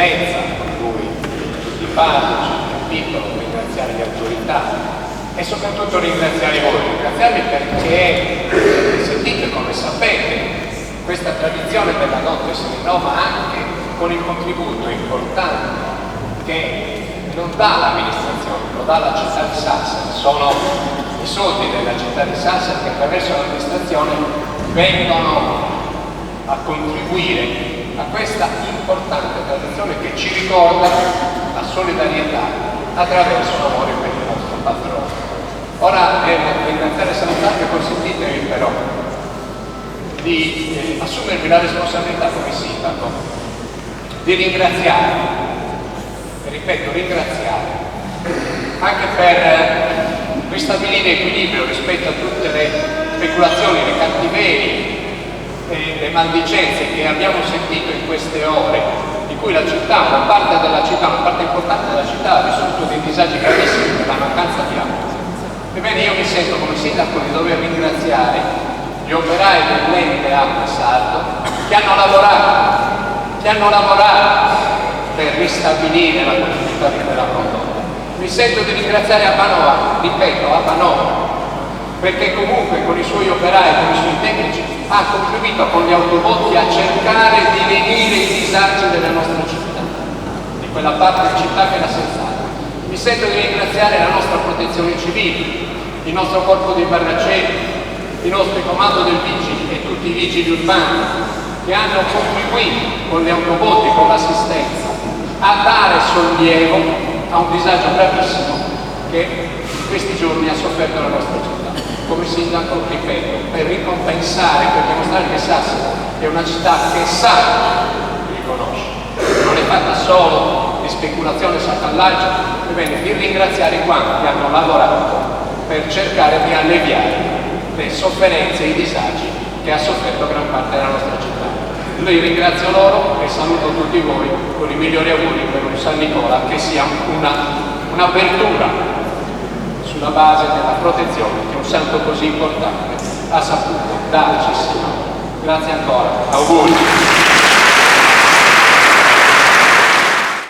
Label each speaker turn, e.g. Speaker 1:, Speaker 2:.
Speaker 1: presenza, con cui tutti i parroci, capitolo, ringraziare le autorità e soprattutto ringraziare voi, ringraziarvi perché sentite, come sapete, questa tradizione della notte si rinnova anche con il contributo importante che non dà l'amministrazione, lo dà la città di Sassari. Sono i soldi della città di Sassari che attraverso l'amministrazione vengono a contribuire a questa importante tradizione che ci ricorda la solidarietà attraverso l'amore per il nostro patrono. Ora, nel ringraziare e salutare, consentitemi però di assumermi la responsabilità come sindaco, di ringraziare, ripeto, ringraziare, anche per ristabilire equilibrio rispetto a tutte le speculazioni, le cattiverie e le maldicenze che abbiamo sentito in queste ore, di cui la città, una parte della città, una parte importante della città ha vissuto dei disagi gravissimi per la mancanza di acqua. Ebbene, io mi sento come sindaco di dover ringraziare gli operai dell'ente Acque Sardo che hanno lavorato per ristabilire la continuità di quella condotta. Mi sento di ringraziare Abbanoa, ripeto, Abbanoa, perché comunque con i suoi operai, con i suoi tecnici, ha contribuito con gli autobotti a cercare di lenire i disagi della nostra città, di quella parte di città che era senza acqua. Mi sento di ringraziare la nostra protezione civile, il nostro corpo di barracelli, i nostri comando del vigili e tutti i vigili urbani che hanno contribuito con gli autobotti, con l'assistenza, a dare sollievo a un disagio gravissimo che in questi giorni ha sofferto la nostra città. Come sindaco, ripeto, per ricompensare, per dimostrare che Sassari è una città che sa riconoscere, non è fatta solo di speculazione e saccallaggio, ebbene di ringraziare quanti hanno lavorato per cercare di alleviare le sofferenze e i disagi che ha sofferto gran parte della nostra città. Io ringrazio loro e saluto tutti voi con i migliori auguri per un San Nicola che sia un'apertura sulla base della protezione che un santo così importante ha saputo darci. Grazie ancora, auguri.